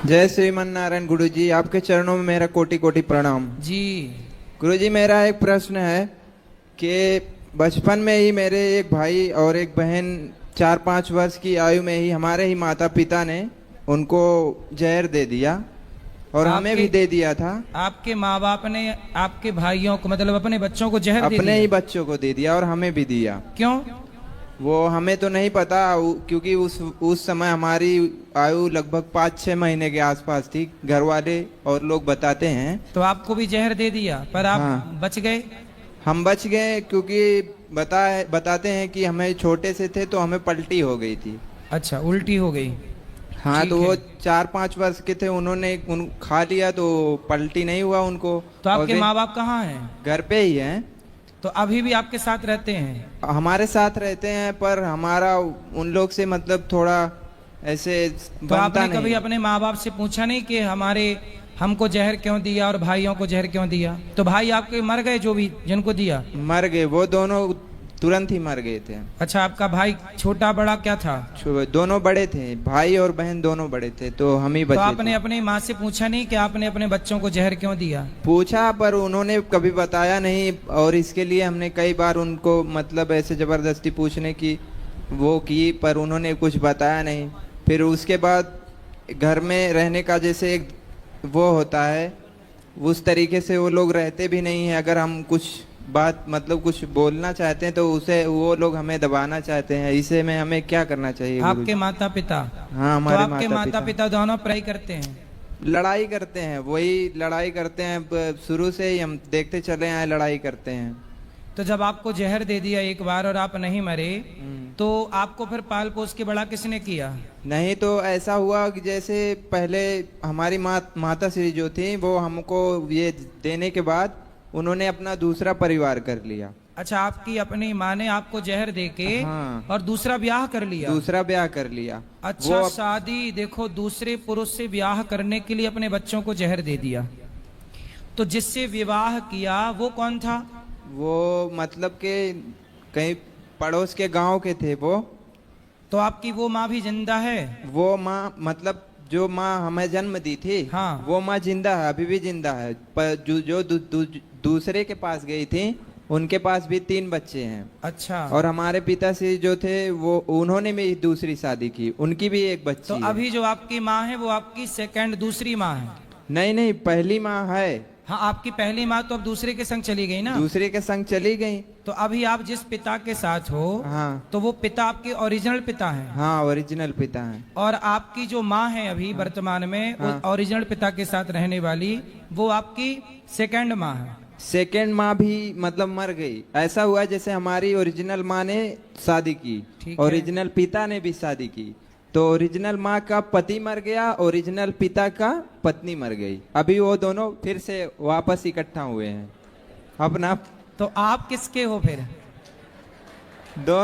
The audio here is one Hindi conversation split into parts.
जय श्रीमन नारायण गुरुजी, आपके चरणों में मेरा कोटि कोटि प्रणाम जी। गुरुजी। मेरा एक प्रश्न है कि बचपन में ही मेरे एक भाई और एक बहन 4-5 वर्ष की आयु में ही हमारे ही माता पिता ने उनको जहर दे दिया और हमें भी दे दिया था। आपके माँ बाप ने आपके भाइयों को मतलब अपने बच्चों को जहर दे दिया? अपने ही बच्चों को दे दिया और हमें भी दिया। क्यों? वो हमें तो नहीं पता, क्योंकि उस समय हमारी आयु लगभग 5-6 महीने के आसपास थी। घर वाले और लोग बताते हैं। तो आपको भी जहर दे दिया पर आप हाँ। बच गए? हम बच गए क्योंकि बताते हैं कि हमें छोटे से थे तो हमें पलटी हो गई थी। अच्छा, उल्टी हो गई। हाँ, ठीक तो वो है। 4-5 वर्ष के थे, उन्होंने खा लिया तो पलटी नहीं हुआ उनको। तो और आपके वे माँ बाप कहाँ हैं? घर पे ही हैं। तो अभी भी आपके साथ रहते हैं? हमारे साथ रहते हैं पर हमारा उन लोग से मतलब थोड़ा ऐसे तो बनता आपने नहीं कभी है। अपने माँ बाप से पूछा नहीं कि हमको जहर क्यों दिया और भाइयों को जहर क्यों दिया? तो भाई आपके मर गए जो भी जिनको दिया? मर गए, वो दोनों तुरंत ही मर गए थे। अच्छा, आपका भाई छोटा बड़ा क्या था? दोनों बड़े थे, भाई और बहन दोनों बड़े थे, तो हम ही तो बचे आपने थे। अपनी माँ से पूछा नहीं कि आपने अपने बच्चों को जहर क्यों दिया? पूछा पर उन्होंने कभी बताया नहीं और इसके लिए हमने कई बार उनको मतलब ऐसे जबरदस्ती पूछने की वो की, पर उन्होंने कुछ बताया नहीं। फिर उसके बाद घर में रहने का जैसे एक वो होता है, उस तरीके से वो लोग रहते भी नहीं है। अगर हम कुछ बात मतलब कुछ बोलना चाहते हैं तो उसे वो लोग हमें दबाना चाहते हैं। इसे में हमें क्या करना चाहिए आपके गुरुजी? माता पिता? हाँ, तो हमारे आपके माता पिता दोनों पढ़ाई करते हैं? लड़ाई करते हैं, वही लड़ाई करते हैं। शुरू से ही हम देखते चले आए, लड़ाई करते हैं। तो जब आपको जहर दे दिया एक बार और आप नहीं मरे तो आपको फिर पाल पोस के बड़ा किसने किया? नहीं तो ऐसा हुआ कि जैसे पहले हमारी माता श्री जो थी वो हमको ये देने के बाद उन्होंने अपना दूसरा परिवार कर लिया। अच्छा, आपकी अपनी माँ ने आपको जहर दे के हाँ। और दूसरा ब्याह कर लिया? दूसरा ब्याह कर लिया। अच्छा, वो शादी देखो, दूसरे पुरुष से ब्याह करने के लिए अपने बच्चों को जहर दे दिया। तो जिससे विवाह किया वो कौन था? वो मतलब के कहीं पड़ोस के गांव के थे वो। तो आपकी वो माँ भी जिंदा है? वो माँ मतलब जो माँ हमें जन्म दी थी, हाँ। वो माँ जिंदा है, अभी भी जिंदा है। पर जो दूसरे के पास गई थी उनके पास भी 3 बच्चे हैं। अच्छा। और हमारे पिताश्री जो थे वो उन्होंने भी दूसरी शादी की, उनकी भी एक बच्ची तो है। अभी जो आपकी माँ है वो आपकी सेकंड दूसरी माँ है? नहीं नहीं, पहली माँ है। हाँ, आपकी पहली माँ तो अब दूसरे के संग चली गई ना? दूसरे के संग चली गई। तो अभी आप जिस पिता के साथ हो हाँ। तो वो पिता आपके ओरिजिनल पिता हैं? हाँ, ओरिजिनल पिता है। और आपकी जो माँ है अभी वर्तमान में हाँ। ओरिजिनल पिता के साथ रहने वाली, वो आपकी सेकंड माँ है? सेकेंड माँ भी मतलब मर गई। ऐसा हुआ जैसे हमारी ओरिजिनल माँ ने शादी की, ठीक है। ओरिजिनल पिता ने भी शादी की, तो ओरिजिनल माँ का पति मर गया, ओरिजिनल पिता का पत्नी मर गई। अभी वो दोनों फिर से वापस इकट्ठा हुए हैं अपना। तो आप किसके हो फिर? दो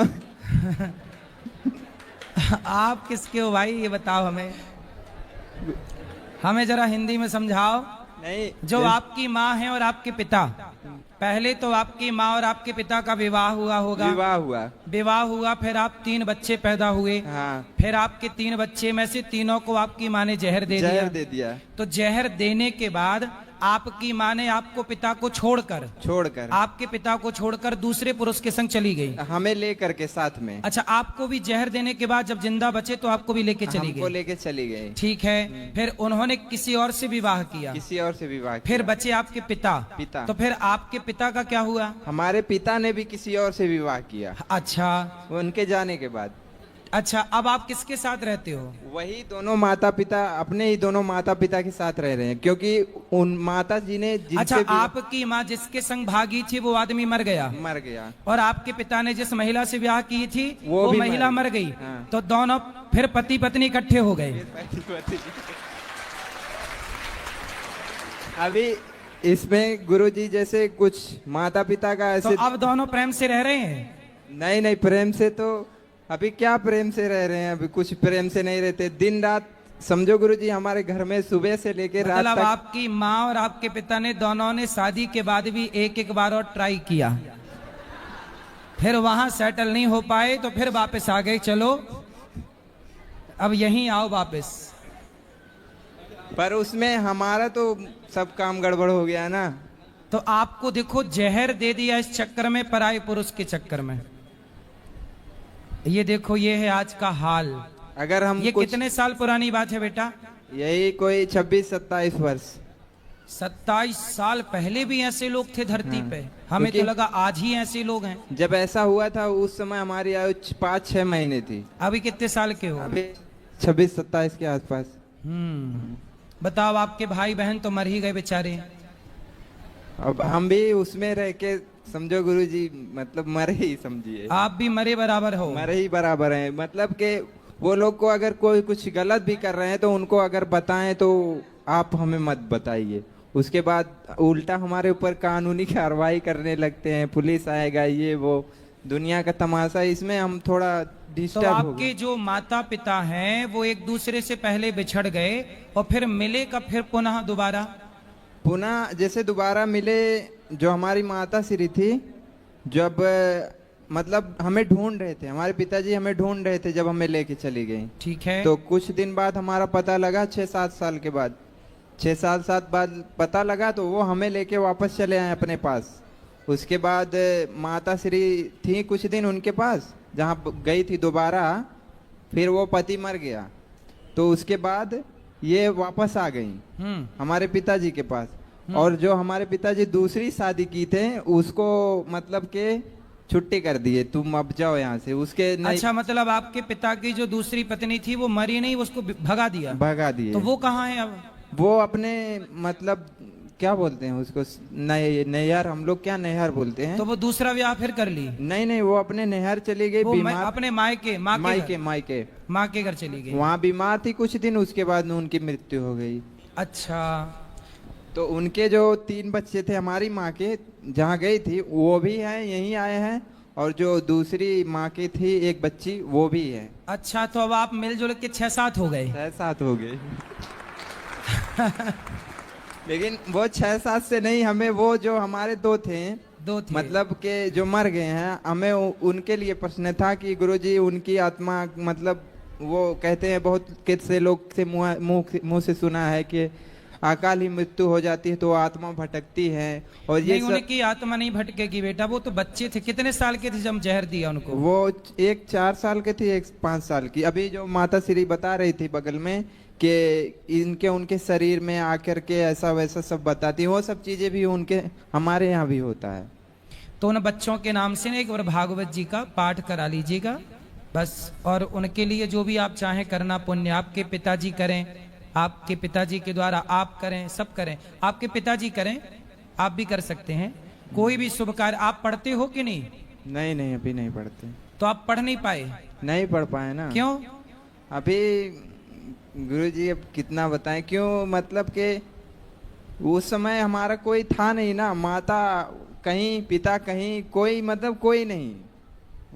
आप किसके हो भाई, ये बताओ हमें। हमें जरा हिंदी में समझाओ। नहीं, जो आपकी माँ है और आपके पिता, पहले तो आपकी माँ और आपके पिता का विवाह हुआ होगा? विवाह हुआ, फिर आप 3 बच्चे पैदा हुए। हाँ। फिर आपके 3 बच्चे में से तीनों को आपकी माँ ने जहर दे दिया। तो जहर देने के बाद आपकी माँ ने आपको पिता को छोड़कर आपके पिता को छोड़कर दूसरे पुरुष के संग चली गई, हमें लेकर के साथ में। अच्छा, आपको भी जहर देने के बाद जब जिंदा बचे तो आपको भी लेके चली हमको गई? लेके चली गई। ठीक है। फिर उन्होंने किसी और से विवाह किया? किसी और से विवाह किया। फिर बचे आपके पिता। तो फिर आपके पिता का क्या हुआ? हमारे पिता ने भी किसी और से विवाह किया। अच्छा। उनके जाने के बाद। अच्छा, अब आप किसके साथ रहते हो? वही दोनों माता पिता, अपने ही दोनों माता पिता के साथ रह रहे हैं, क्योंकि उन माता जी ने अच्छा, आपकी माँ जिसके संग भागी थी वो आदमी मर गया? और आपके पिता ने जिस महिला से ब्याह की थी वो महिला मर गई। हाँ। तो दोनों फिर पति पत्नी इकट्ठे हो गए? अभी इसमें गुरुजी जैसे कुछ माता पिता का ऐसे। तो अब दोनों प्रेम से रह रहे हैं? नहीं, प्रेम से तो अभी क्या प्रेम से रह रहे हैं, अभी कुछ प्रेम से नहीं रहते। दिन रात समझो गुरुजी, हमारे घर में सुबह से लेकर रात मतलब तक। आपकी माँ और आपके पिता ने दोनों ने शादी के बाद भी एक बार और ट्राई किया, फिर वहां सेटल नहीं हो पाए तो फिर वापस आ गए, चलो अब यहीं आओ वापस। पर उसमें हमारा तो सब काम गड़बड़ हो गया ना। तो आपको देखो जहर दे दिया इस चक्कर में, पराये पुरुष के चक्कर में। ये देखो, ये है आज का हाल। अगर हम ये कितने साल पुरानी बात है बेटा? यही कोई 26-27 वर्ष। 27 साल पहले भी ऐसे लोग थे धरती पे। हमें तो लगा आज ही ऐसे लोग हैं। जब ऐसा हुआ था उस समय हमारी आयु 5-6 महीने थी। अभी कितने साल के हो? अभी 26-27 के आसपास। बताओ, आपके भाई बहन तो मर ही गए बेचारे। अब हम भी उसमें रह के समझो गुरुजी, मतलब मरे ही समझिए। आप भी मरे बराबर हो। मरे ही बराबर हैं। मतलब कि वो लोग को अगर कोई कुछ गलत भी कर रहे हैं तो उनको अगर बताएं तो आप हमें मत बताइए। उसके बाद उल्टा हमारे ऊपर कानूनी कार्रवाई करने लगते हैं, पुलिस आएगा, ये वो दुनिया का तमाशा। इसमें हम थोड़ा डिस्टर्ब हो गए। आपके जो माता पिता हैं वो एक दूसरे से पहले बिछड़ गए और फिर मिले कब फिर पुनः जैसे दोबारा मिले, जो हमारी माता श्री थी, जब मतलब हमें ढूंढ रहे थे, हमारे पिताजी हमें ढूंढ रहे थे जब हमें लेके चली गई। ठीक है। तो कुछ दिन बाद हमारा पता लगा, 6-7 साल के बाद, 6-7 साल बाद पता लगा, तो वो हमें लेके वापस चले आए अपने पास। उसके बाद माता श्री थी कुछ दिन उनके पास, जहाँ गई थी दोबारा, फिर वो पति मर गया, तो उसके बाद ये वापस आ गई हमारे पिताजी के पास। और जो हमारे पिताजी दूसरी शादी की थे उसको मतलब के छुट्टी कर दिए, तुम अब जाओ यहाँ से। उसके अच्छा, मतलब आपके पिता की जो दूसरी पत्नी थी वो मरी नहीं, उसको भगा दिए। तो वो कहाँ है अब? वो अपने मतलब क्या बोलते हैं उसको, नैहर, हम लोग क्या नैहर बोलते हैं। तो वो दूसरा विवाह फिर कर ली? नहीं, वो अपने नैहर चली गई, बीमार। अपने मायके माँ के घर चली गई। वहाँ बीमार थी कुछ दिन, उसके बाद उनकी मृत्यु हो गई। अच्छा। तो उनके जो 3 बच्चे थे हमारी माँ के, जहाँ गई थी, वो भी हैं, यहीं आए हैं। और जो दूसरी माँ की थी एक बच्ची, वो भी है। अच्छा, तो अब आप मिलजुल के 6-7 हो गए। 6-7 हो गए। लेकिन वो 6-7 से नहीं, हमें वो जो हमारे दो थे मतलब के जो मर गए हैं, हमें उनके लिए प्रश्न था कि गुरुजी उनकी आत्मा, मतलब वो कहते हैं, बहुत कितने लोग से मुंह से सुना है कि अकाल ही मृत्यु हो जाती है तो आत्मा भटकती है। और ये उनकी आत्मा नहीं भटकेगी बेटा, वो तो बच्चे थे। कितने साल के थे जब जहर दिया उनको? वो एक 4 साल के थे, एक 5 साल की। अभी जो माता श्री बता रही थी बगल में कि उनके शरीर में आकर के ऐसा वैसा सब बताती, वो सब चीजें भी उनके हमारे यहाँ भी होता है। तो उन बच्चों के नाम से एक बार भागवत जी का पाठ करा लीजिएगा बस। और उनके लिए जो भी आप चाहें करना पुण्य, आपके पिताजी करें, आपके पिताजी के द्वारा आप करें, सब करें। आपके पिताजी करें, आप भी कर सकते हैं। कोई भी शुभ कार्य आप पढ़ते हो कि नहीं? नहीं, अभी नहीं पढ़ते। तो आप पढ़ नहीं पाए? नहीं पढ़ पाए ना। क्यों? अभी गुरुजी अब कितना बताएं क्यों, मतलब कि उस समय हमारा कोई था नहीं ना, माता कहीं, पिता कहीं, कोई मतलब कोई नहीं।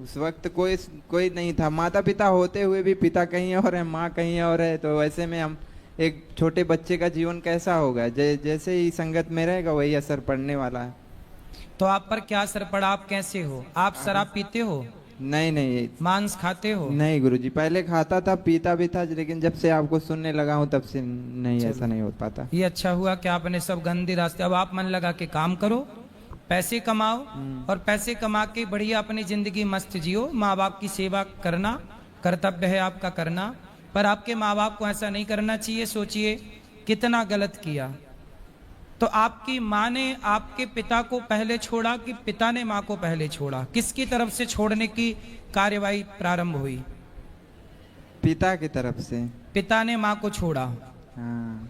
उस वक्त कोई नहीं था। माता पिता होते हुए भी पिता कहीं और है, माँ कहीं और है। तो ऐसे में हम एक छोटे बच्चे का जीवन कैसा होगा? जैसे ही संगत में रहेगा वही असर पड़ने वाला है। तो आप पर क्या असर पड़ा? आप कैसे हो? आप शराब पीते हो? नहीं। मांस खाते हो? नहीं गुरुजी, पहले खाता था, पीता भी था, लेकिन जब से आपको सुनने लगा हूँ तब से नहीं, ऐसा नहीं हो पाता। ये अच्छा हुआ कि आपने सब गंदे रास्ते, अब आप मन लगा के काम करो, पैसे कमाओ, और पैसे कमा के बढ़िया अपनी जिंदगी मस्त जियो। माँ बाप की सेवा करना कर्तव्य है आपका करना, पर आपके माँ बाप को ऐसा नहीं करना चाहिए। सोचिए कितना गलत किया। तो आपकी माँ ने आपके पिता को पहले छोड़ा कि पिता ने माँ को पहले छोड़ा? किसकी तरफ से छोड़ने की कार्यवाही प्रारंभ हुई? पिता की तरफ से। पिता ने माँ को छोड़ा। हाँ।